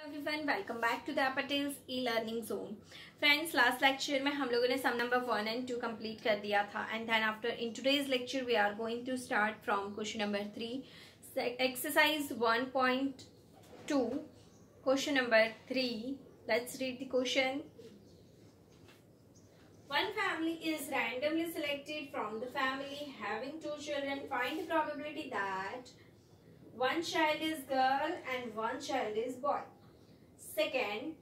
Everyone, welcome back to the Patel's e learning zone. Friends, last lecture में हम लोगों ने सम नंबर 1 and 2 कंप्लीट कर दिया था and then after in today's lecture we are going to start from question number 3 exercise 1.2 question number 3। Let's read the question. One family is randomly selected from the family having 2 children. Find the probability that one child is girl and one child is boy. Second,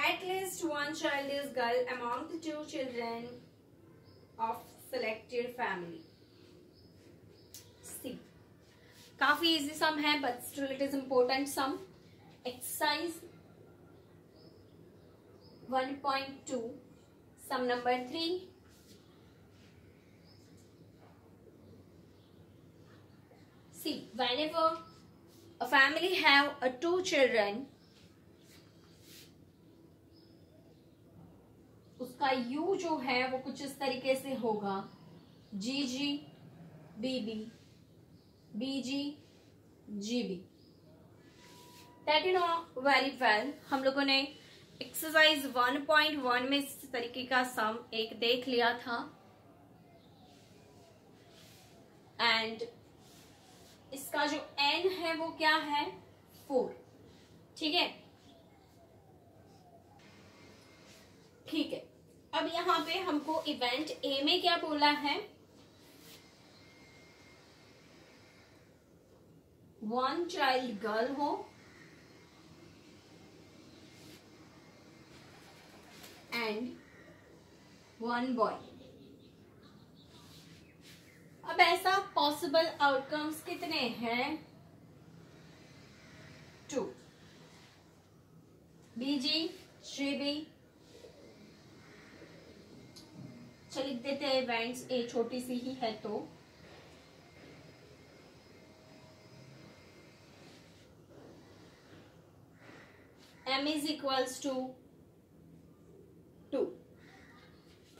at least one child is girl among the 2 children of selected family. See, काफी easy sum है but still it is important sum. Exercise 1.2 sum number 3. See, whenever a family have 2 children, उसका U जो है वो कुछ इस तरीके से होगा, GG BB BG GB। That you know very well। हम लोगों ने एक्सरसाइज 1.1 में इस तरीके का सम एक देख लिया था एंड इसका जो n है वो क्या है 4। ठीक है, ठीक है। अब यहाँ पे हमको इवेंट ए में क्या बोला है, 1 चाइल्ड गर्ल हो एंड 1 बॉय। अब ऐसा पॉसिबल आउटकम्स कितने हैं, 2। BG GB चल लिख देते हैं, इवेंट्स ए छोटी सी ही है तो M is equals to 2.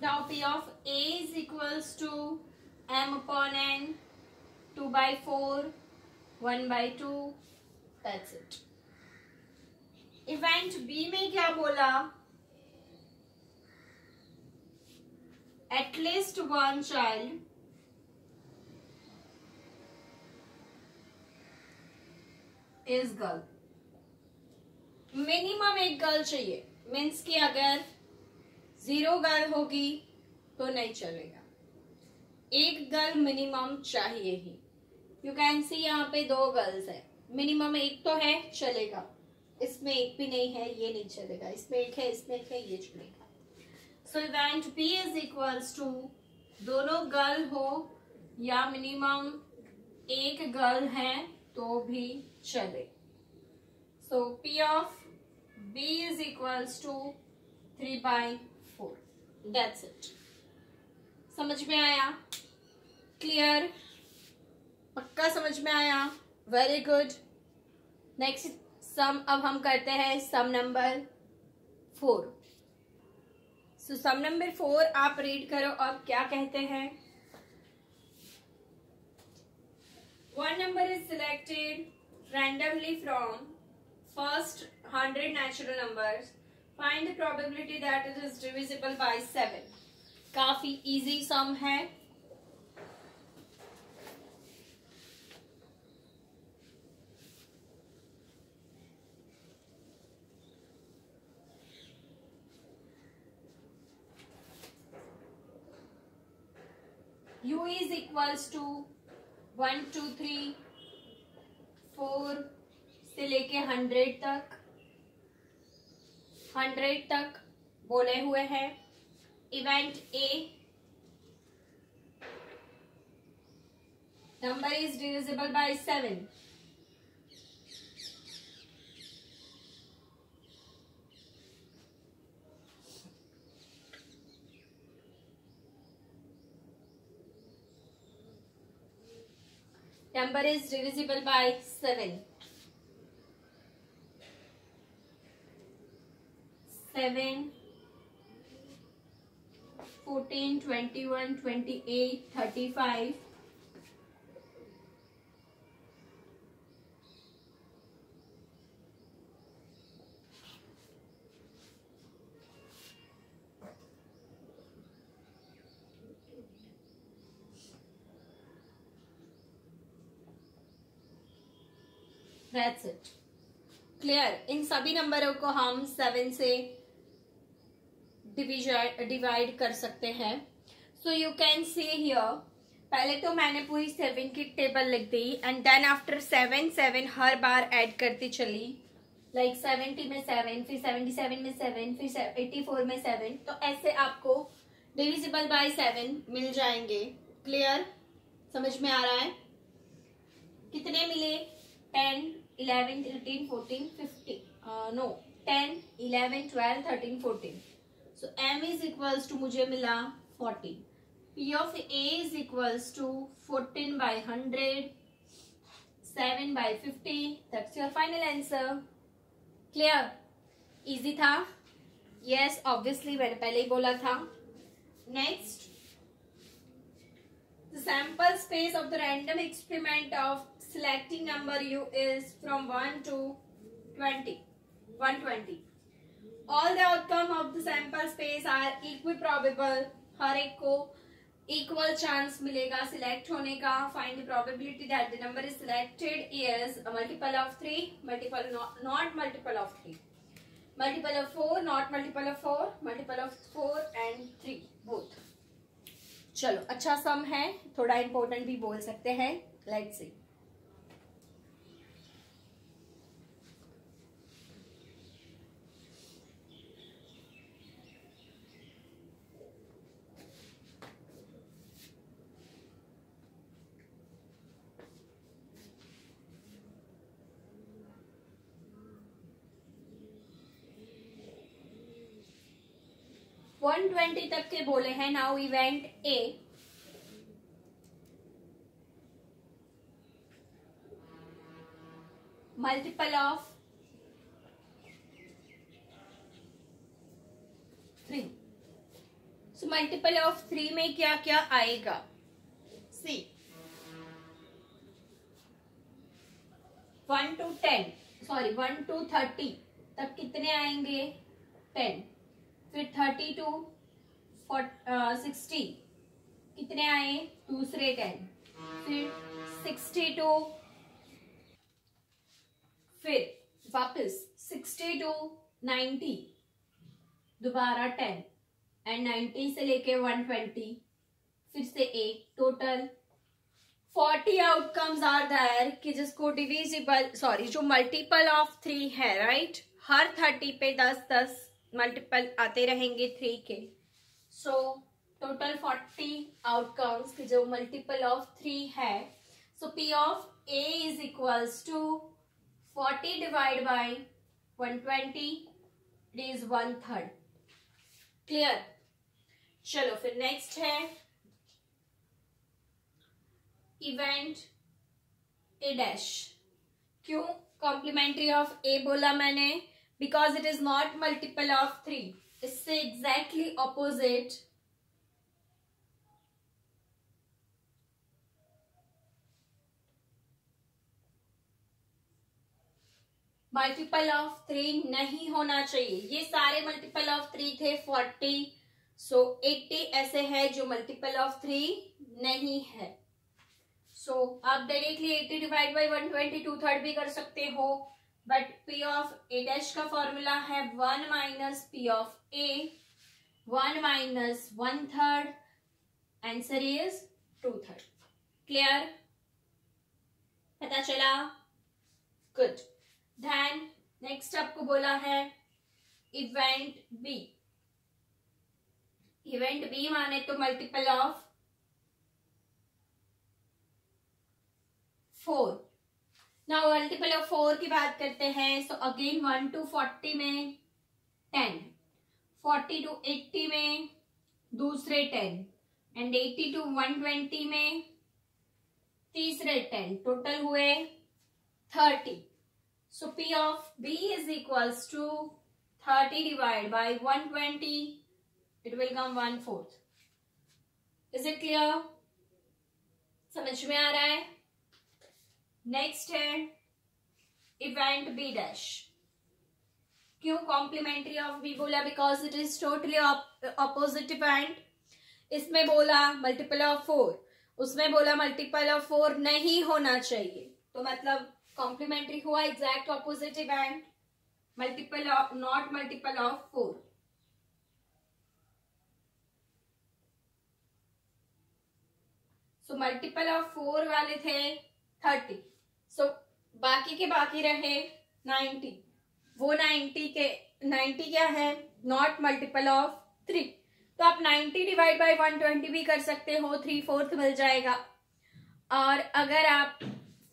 Now P of A is equals to M upon N, 2/4, 1/2. That's it. Event B में क्या बोला, at least one child is girl। Minimum एक गर्ल चाहिए, मीन्स कि अगर 0 गर्ल होगी तो नहीं चलेगा, एक गर्ल मिनिमम चाहिए ही। यू कैन सी यहाँ पे 2 गर्ल्स है, मिनिमम एक तो है चलेगा, इसमें एक भी नहीं है ये नहीं चलेगा, इसमें एक है इसमें एक है ये चलेगा। So event P is equals to दोनों गर्ल हो या मिनिमम एक गर्ल है तो भी चले। So P of B is equals to 3/4। That's it. समझ में आया, क्लियर, पक्का समझ में आया, वेरी गुड। नेक्स्ट सम अब हम करते हैं सम नंबर 4। सो सम नंबर 4 आप रीड करो अब क्या कहते हैं। 1 number is selected randomly from first 100 natural numbers. Find the probability that it is divisible by 7। काफी इजी सम है। U is equals to 1 2 3 4 से लेके 100 तक बोले हुए हैं। Event A number is divisible by 7। Number is divisible by 7। 7 14 21 28 35 that's it. Clear. इन सभी नंबरों को हम 7 से डिवाइड कर सकते हैं। So you can see here, पहले तो मैंने पूरी 7 की टेबल लिख दी एंड देन आफ्टर 7 हर बार ऐड करती चली, लाइक 70 में 7, फिर 77 में 7, फिर 84 में 7, तो ऐसे आपको डिविजिबल बाय 7 मिल जाएंगे। क्लियर, समझ में आ रहा है? कितने मिले? 10, 11, 13, 14, 15, no 10, 11, 12, 13, 14। So m is equals to मुझे मिला 14। p of a is equals to 14 by 100, 7 by 50। That's your final answer. Clear? Easy था? यस, ऑब्वियसली मैंने पहले ही बोला था। Next, the sample space of the random experiment of selecting number u is from 1 to 120. All the outcome of the sample space are equiprobable. हर एक को equal chance मिलेगा select होने का। Find the probability that the number is selected is a multiple of 3, multiple not multiple of 3, multiple of 4, not multiple of 4, multiple of 4 and 3 both। चलो, अच्छा सम है, थोड़ा important भी बोल सकते हैं। Let's see. वन 120 तक के बोले हैं। Now event A, multiple of 3। So multiple of 3 में क्या क्या आएगा? सी, 1 to 10, सॉरी 1 to 30 तक कितने आएंगे? 10। फिर 30 to 60 कितने आए? दूसरे 10। फिर 60 to, फिर वापस 60 to 90, दोबारा 10 एंड 90 से लेके 120, फिर से एक, टोटल 40 आउटकम्स आर देयर कि जिसको डिविजिबल, सॉरी जो मल्टीपल ऑफ 3 है, राइट? हर 30 पे 10-10 मल्टीपल आते रहेंगे 3 के। सो टोटल 40 आउटकम्स कि जो मल्टीपल ऑफ 3 है। So p of a is equals to 40 divide by 120, it is 1/3। Clear? चलो फिर नेक्स्ट है इवेंट ए डैश। क्यों कॉम्प्लीमेंट्री ऑफ ए बोला मैंने? Because it is not multiple of 3। इससे एग्जैक्टली ऑपोजिट मल्टीपल ऑफ 3 नहीं होना चाहिए। ये सारे मल्टीपल ऑफ 3 थे 40, सो 80 ऐसे है जो मल्टीपल ऑफ 3 नहीं है। सो आप डायरेक्टली 80 डिवाइड बाई 120 2/3 भी कर सकते हो, but p of a dash का फॉर्मूला है 1 minus p of a, 1 minus 1/3, answer is 2/3। Clear? पता चला? गुड। देन नेक्स्ट आपको बोला है इवेंट बी। इवेंट बी माने तो multiple of 4। Now multiple of 4 की बात करते हैं। सो अगेन 1 to 40 में 10, 40 to 80 में दूसरे 10 एंड 80 to 120 में तीसरे 10, टोटल हुए 30। So p of b is equals to 30 divide by 120, it will come 1/4। Is it clear? समझ में आ रहा है? नेक्स्ट है इवेंट बी डैश। क्यों कॉम्प्लीमेंट्री ऑफ बी बोला? Because it is totally opposite event. इसमें बोला मल्टीपल ऑफ 4, उसमें बोला मल्टीपल ऑफ 4 नहीं होना चाहिए, तो मतलब कॉम्प्लीमेंट्री हुआ, exact opposite and multiple of, not multiple of 4। So multiple of 4 वाले थे 30। सो बाकी के बाकी रहे 90। वो 90 क्या है, नॉट मल्टीपल ऑफ 3। तो आप 90 डिवाइड बाई 120 भी कर सकते हो, 3/4 मिल जाएगा। और अगर आप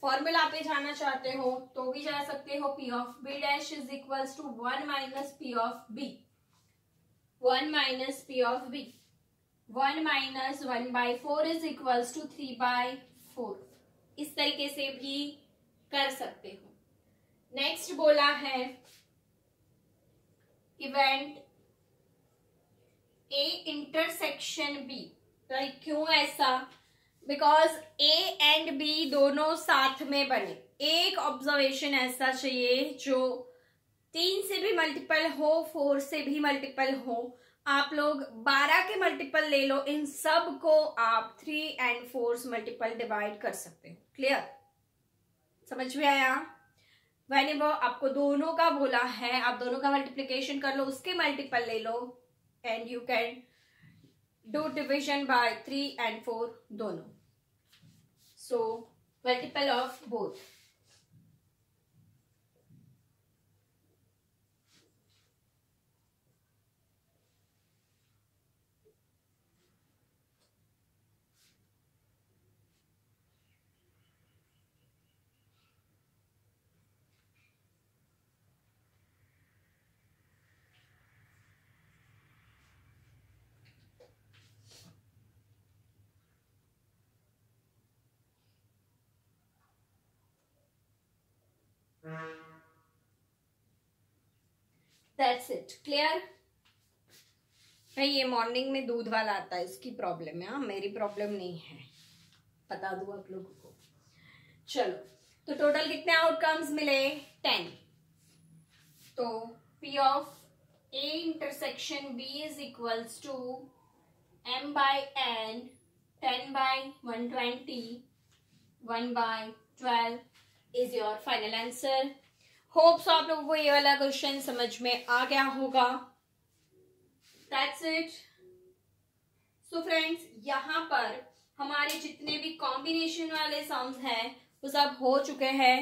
फॉर्मूला पे जाना चाहते हो तो भी जा सकते हो, P of B dash is equals to 1 minus P of B, 1 minus P of B, 1 minus 1/4 is equals to 3/4। इस तरीके से भी कर सकते हो। नेक्स्ट बोला है event A intersection B। Like क्यों ऐसा, बिकॉज A एंड B दोनों साथ में बने। एक ऑब्जर्वेशन ऐसा चाहिए जो 3 से भी मल्टीपल हो, 4 से भी मल्टीपल हो। आप लोग 12 के मल्टीपल ले लो, इन सब को आप 3 and 4 मल्टीपल डिवाइड कर सकते हो। क्लियर, समझ में आया? व्हेनेवर आपको दोनों का बोला है, आप दोनों का मल्टीप्लिकेशन कर लो, उसके मल्टीपल ले लो and you can do division by 3 and 4 दोनों। So multiple of both. That's it. Clear? भाई ये मॉर्निंग में दूध वाला आता है, इसकी प्रॉब्लम है, मेरी प्रॉब्लम नहीं है, बता दूं आप लोगों को। चलो, तो टोटल कितने आउटकम्स मिले? 10। तो P of A intersection B is equals to m/n 10/120 1/12 is your final answer. Hopes आप लोगों को ये वाला क्वेश्चन समझ में आ गया होगा। That's it. So friends, यहाँ पर हमारे जितने भी कॉम्बिनेशन वाले सम्स हैं वो सब हो चुके हैं।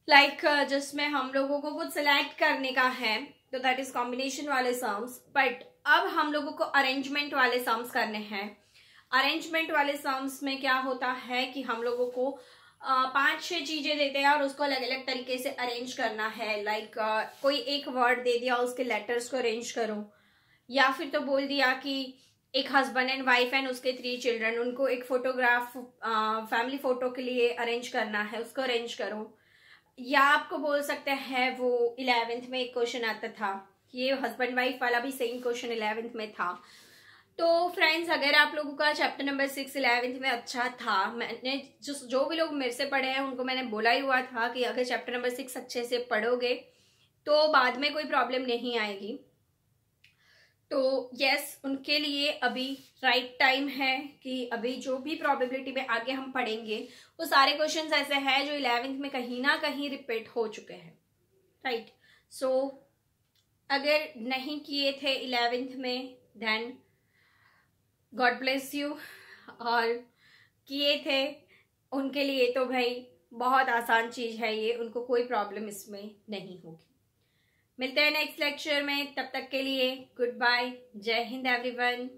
लाइक जिसमें हम लोगों को कुछ सिलेक्ट करने का है, तो दैट इज कॉम्बिनेशन वाले सम्स। बट अब हम लोगों को अरेंजमेंट वाले सम्स करने हैं। अरेंजमेंट वाले सम्स में क्या होता है कि हम लोगों को 5-6 चीजें देते हैं और उसको अलग अलग तरीके से अरेंज करना है। लाइक कोई एक वर्ड दे दिया, उसके लेटर्स को अरेंज करो, या फिर तो बोल दिया कि एक हस्बैंड एंड वाइफ एंड उसके 3 चिल्ड्रन, उनको एक फोटोग्राफ फैमिली फोटो के लिए अरेंज करना है, उसको अरेंज करो। या आपको बोल सकते हैं, वो 11th में एक क्वेश्चन आता था, ये हस्बैंड वाइफ वाला भी सेम क्वेश्चन 11th में था। तो फ्रेंड्स, अगर आप लोगों का चैप्टर नंबर 6 11th में अच्छा था, मैंने जो भी लोग मेरे से पढ़े हैं उनको मैंने बोला ही हुआ था कि अगर चैप्टर नंबर 6 अच्छे से पढ़ोगे तो बाद में कोई प्रॉब्लम नहीं आएगी। तो यस, उनके लिए अभी राइट टाइम है कि अभी जो भी प्रोबेबिलिटी में आगे हम पढ़ेंगे वो सारे क्वेश्चंस ऐसे हैं जो 11th में कहीं ना कहीं रिपीट हो चुके हैं, राइट। सो अगर नहीं किए थे 11th में, देन गॉड ब्लेस यू, और किए थे उनके लिए तो भाई बहुत आसान चीज है ये, उनको कोई प्रॉब्लम इसमें नहीं होगी। मिलते हैं नेक्स्ट लेक्चर में, तब तक के लिए गुड बाय, जय हिंद एवरीवन।